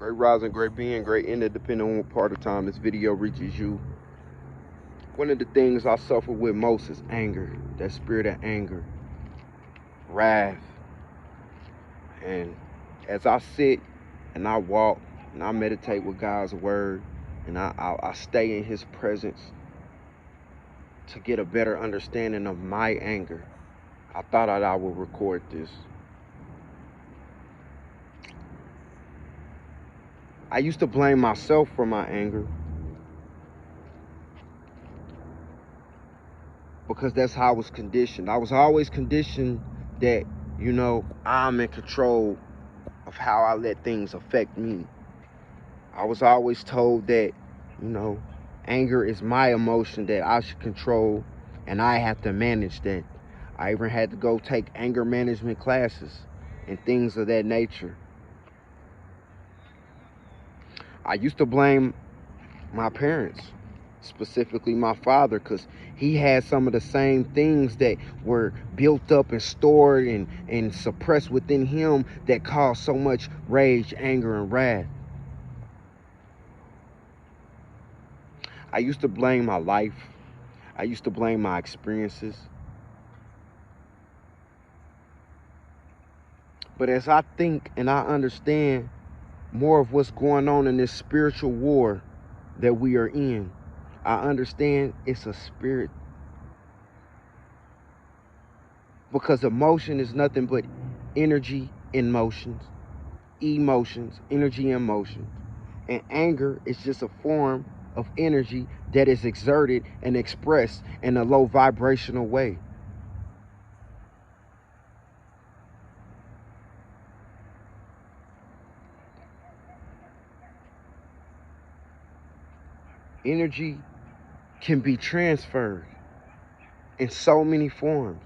Great rising, great being, great ending, depending on what part of time this video reaches you. One of the things I suffer with most is anger, that spirit of anger, wrath. And as I sit and I walk and I meditate with God's word and I stay in his presence to get a better understanding of my anger, I thought that I would record this. I used to blame myself for my anger because that's how I was conditioned. I was always conditioned that, I'm in control of how I let things affect me. I was always told that, anger is my emotion that I should control and I have to manage that. I even had to go take anger management classes and things of that nature. I used to blame my parents, specifically my father, because he had some of the same things that were built up and stored and suppressed within him that caused so much rage, anger, and wrath. I used to blame my life. I used to blame my experiences. But as I think and I understand more of what's going on in this spiritual war that we are in, I understand it's a spirit. Because emotion is nothing but energy in motions, emotions, energy in motion. And anger is just a form of energy that is exerted and expressed in a low vibrational way. Energy can be transferred in so many forms.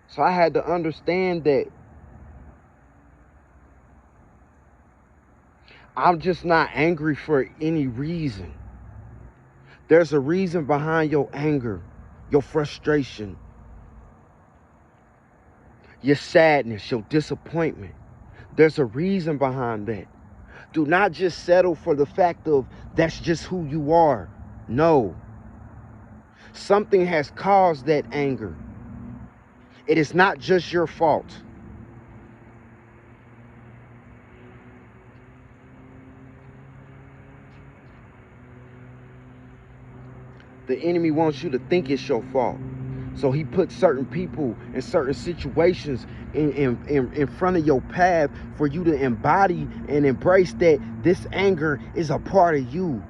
So I had to understand that I'm just not angry for any reason. There's a reason behind your anger, your frustration, your sadness, your disappointment. There's a reason behind that. Do not just settle for the fact of that's just who you are. No. Something has caused that anger. It is not just your fault. The enemy wants you to think it's your fault. So he puts certain people in certain situations in front of your path for you to embody and embrace that this anger is a part of you.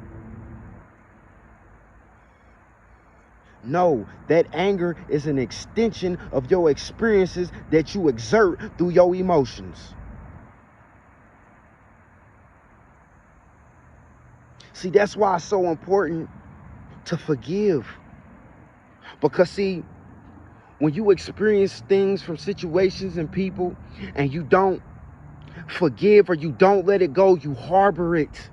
No, that anger is an extension of your experiences that you exert through your emotions. See, that's why it's so important to forgive. Because see, when you experience things from situations and people and you don't forgive or you don't let it go, you harbor it.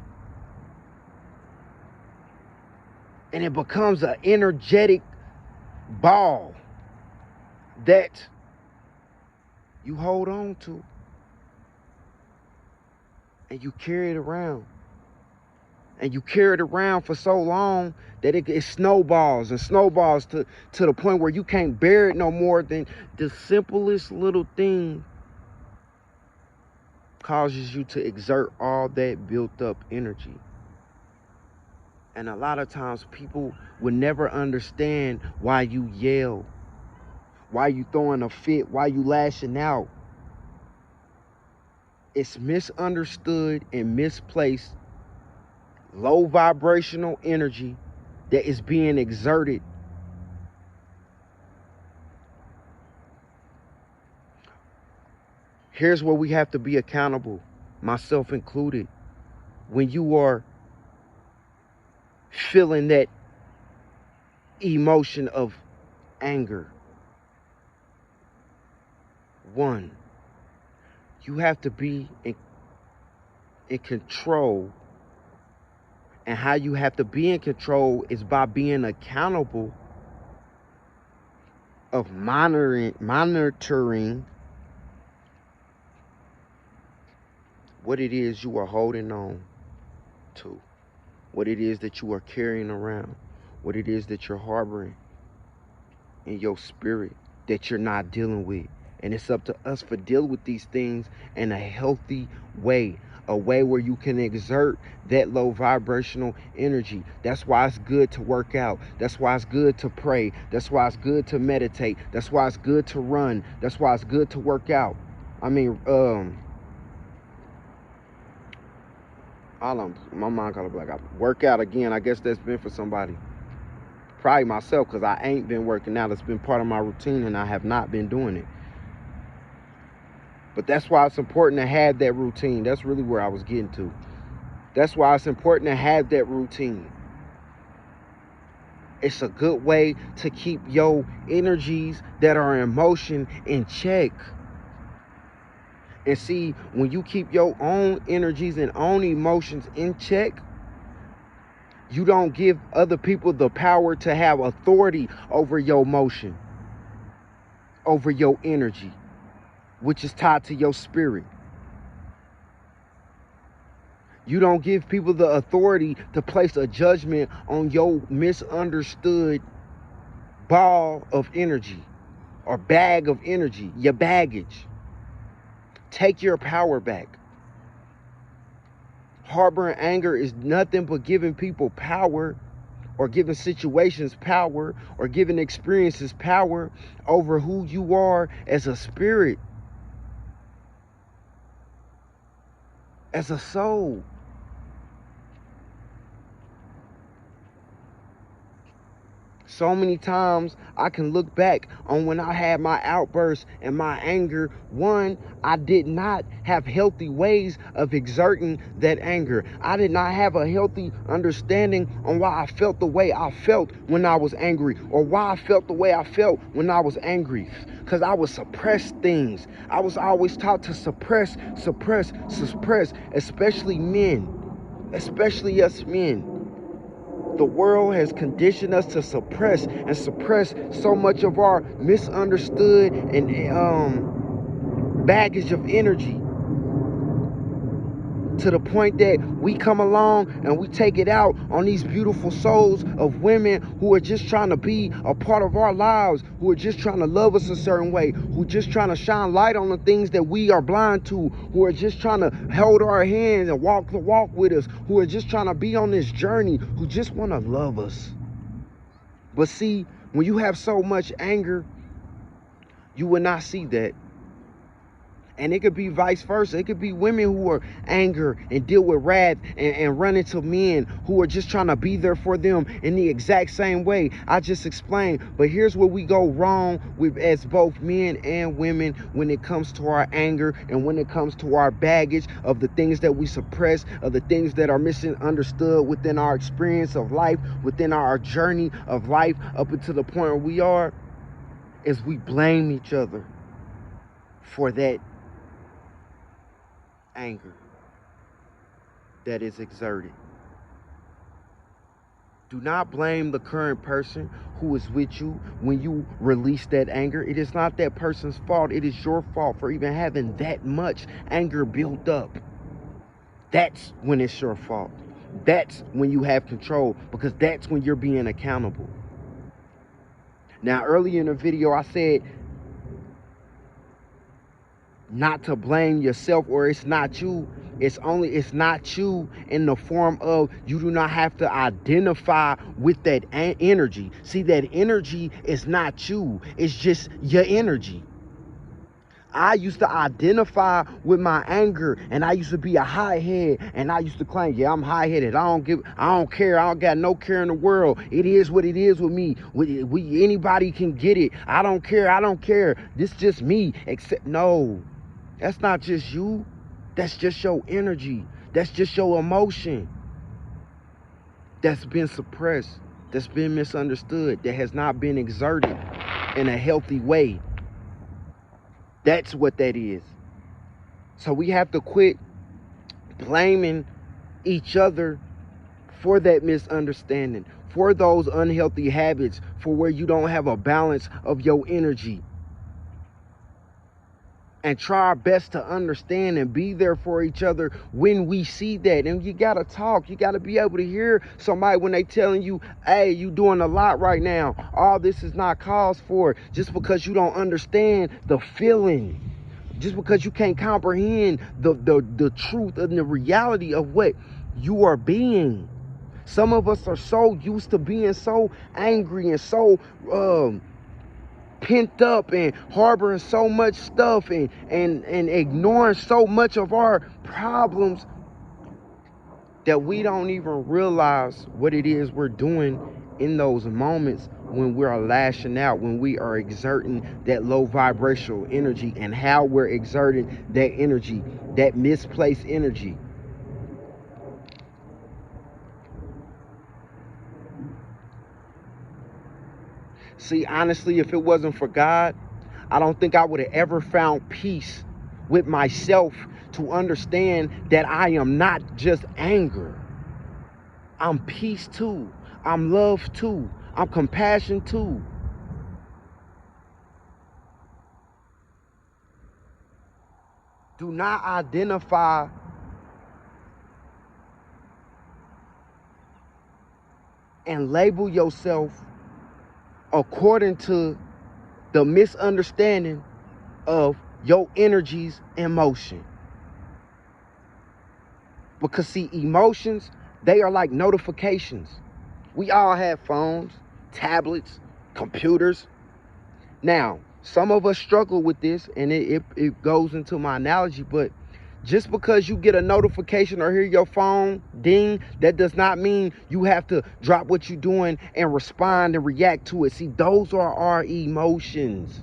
And it becomes an energetic ball that you hold on to. And you carry it around. And you carry it around for so long that it snowballs and snowballs to the point where you can't bear it no more than the simplest little thing causes you to exert all that built up energy. And a lot of times people will never understand why you yell, why you throwing a fit, why you lashing out. It's misunderstood and misplaced low vibrational energy that is being exerted. Here's where we have to be accountable, myself included. When you are feeling that emotion of anger, one, you have to be in control. And how you have to be in control is by being accountable of monitoring what it is you are holding on to, what it is that you are carrying around, what it is that you're harboring in your spirit that you're not dealing with. And it's up to us for dealing with these things in a healthy way, a way where you can exert that low vibrational energy. That's why it's good to work out. That's why it's good to pray. That's why it's good to meditate. That's why it's good to run. That's why it's good to work out. I mean, my mind got to be like, I work out again. I guess that's been for somebody. Probably myself, because I ain't been working out. It's been part of my routine and I have not been doing it. But that's why it's important to have that routine. That's really where I was getting to. That's why it's important to have that routine. It's a good way to keep your energies that are in motion in check. And see, when you keep your own energies and own emotions in check, you don't give other people the power to have authority over your emotion, over your energy, which is tied to your spirit. You don't give people the authority to place a judgment on your misunderstood ball of energy or bag of energy, your baggage. Take your power back. Harboring anger is nothing but giving people power, or giving situations power, or giving experiences power over who you are as a spirit, as a soul. So many times I can look back on when I had my outbursts and my anger. One, I did not have healthy ways of exerting that anger. I did not have a healthy understanding on why I felt the way I felt when I was angry, or why I felt the way I felt when I was angry. Because I would suppress things. I was always taught to suppress, especially men, especially us men. The world has conditioned us to suppress so much of our misunderstood and baggage of energy, to the point that we come along and we take it out on these beautiful souls of women who are just trying to be a part of our lives, who are just trying to love us a certain way, who are just trying to shine light on the things that we are blind to, who are just trying to hold our hands and walk the walk with us, who are just trying to be on this journey, who just want to love us. But see, when you have so much anger, you will not see that. And it could be vice versa. It could be women who are angry and deal with wrath and run into men who are just trying to be there for them in the exact same way I just explained. But here's where we go wrong with, as both men and women, when it comes to our anger and when it comes to our baggage of the things that we suppress, of the things that are misunderstood within our experience of life, within our journey of life up until the point where we are, is we blame each other for that anger that is exerted. Do not blame the current person who is with you when you release that anger. It is not that person's fault. It is your fault for even having that much anger built up. That's when it's your fault. That's when you have control, because that's when you're being accountable. Now, earlier in the video, I said not to blame yourself, or it's not you. It's not you in the form of you do not have to identify with that energy. See, that energy is not you. It's just your energy. I used to identify with my anger, and I used to be a high-head, and I used to claim, yeah, I'm high-headed. I don't care. I don't got no care in the world. It is what it is with me. Anybody can get it. I don't care. This is just me. Except, no, that's not just you. That's just your energy. That's just your emotion that's been suppressed, that's been misunderstood, that has not been exerted in a healthy way. That's what that is. So we have to quit blaming each other for that misunderstanding, for those unhealthy habits, for where you don't have a balance of your energy. and try our best to understand and be there for each other when we see that. And you gotta talk. You gotta be able to hear somebody when they telling you, hey, you doing a lot right now. All this is not cause for, just because you don't understand the feeling. Just because you can't comprehend the truth and the reality of what you are being. Some of us are so used to being so angry and so pent up and harboring so much stuff and ignoring so much of our problems that we don't even realize what it is we're doing in those moments when we are lashing out, when we are exerting that low vibrational energy, and how we're exerting that energy, that misplaced energy. See, honestly, if it wasn't for God, I don't think I would have ever found peace with myself to understand that I am not just anger. I'm peace too. I'm love too. I'm compassion too. Do not identify and label yourself according to the misunderstanding of your energies and motion. Because see, emotions, they are like notifications. We all have phones, tablets, computers. Now, some of us struggle with this, and it goes into my analogy, but just because you get a notification or hear your phone ding, that does not mean you have to drop what you're doing and respond and react to it. See, those are our emotions.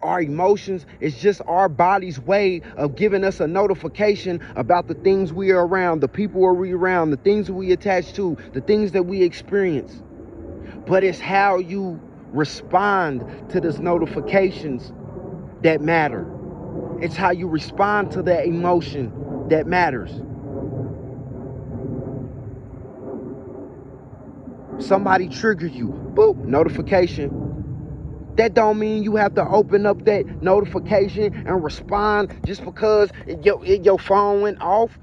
Our emotions is just our body's way of giving us a notification about the things we are around, the people we're around, the things we attach to, the things that we experience. But it's how you respond to those notifications that matter. It's how you respond to that emotion that matters. Somebody triggered you, boop, notification. That don't mean you have to open up that notification and respond just because your phone went off.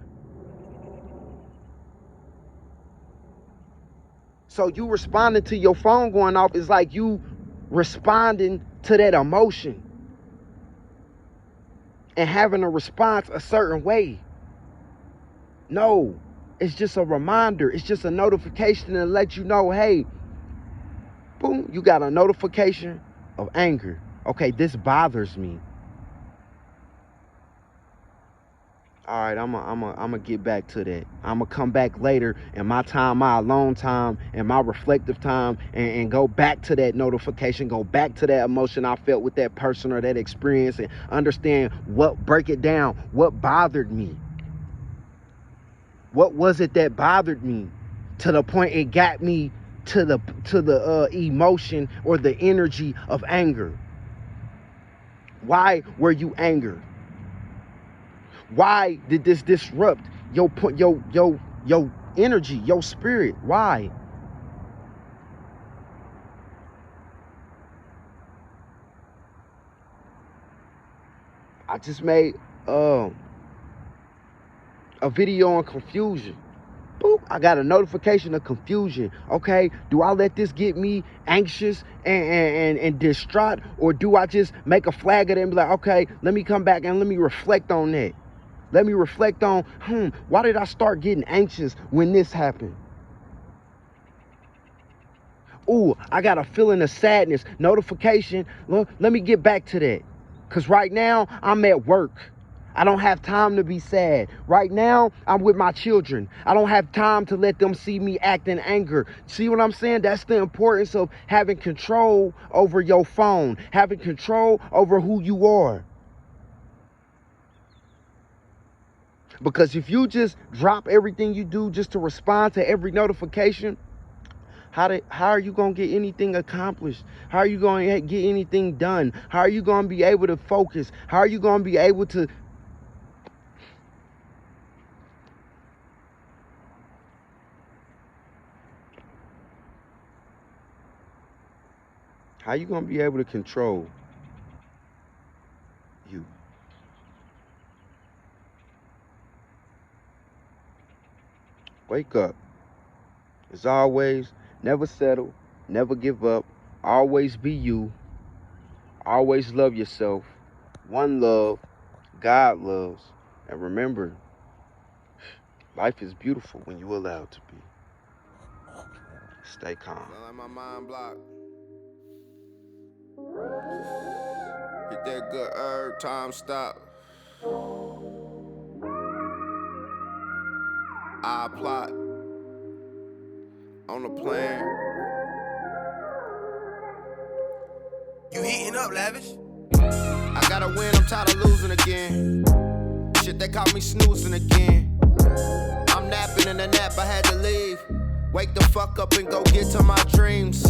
So you responding to your phone going off is like you responding to that emotion and having a response a certain way. No, it's just a reminder. It's just a notification to let you know, hey, boom, you got a notification of anger. Okay, this bothers me. All right, I'm gonna get back to that. I'm gonna come back later in my time, my alone time, and my reflective time, and go back to that notification, go back to that emotion I felt with that person or that experience, and understand break it down. What bothered me? What was it that bothered me to the point it got me to the emotion or the energy of anger? Why were you angered? Why did this disrupt your energy, your spirit? Why? I just made a video on confusion. Boop, I got a notification of confusion. Okay, do I let this get me anxious and distraught, or do I just make a flag of it and be like, okay, let me come back and let me reflect on that. Let me reflect on, why did I start getting anxious when this happened? Ooh, I got a feeling of sadness. Notification. Look, let me get back to that. Because right now, I'm at work. I don't have time to be sad. Right now, I'm with my children. I don't have time to let them see me act in anger. See what I'm saying? That's the importance of having control over your phone, having control over who you are. Because if you just drop everything you do just to respond to every notification, how are you going to get anything accomplished? How are you going to get anything done? How are you going to be able to focus? How are you going to be able to... how you gonna be able to control you? Wake up. As always, never settle, never give up, always be you, always love yourself. One love, God loves. And remember, life is beautiful when you allow it to be. Stay calm. Like my mind blocked. Hit that good herb, time stop. I plot on the plan. You heating up, Lavish? I gotta win, I'm tired of losing again. Shit, they caught me snoozing again. I'm napping in a nap, I had to leave. Wake the fuck up and go get to my dreams.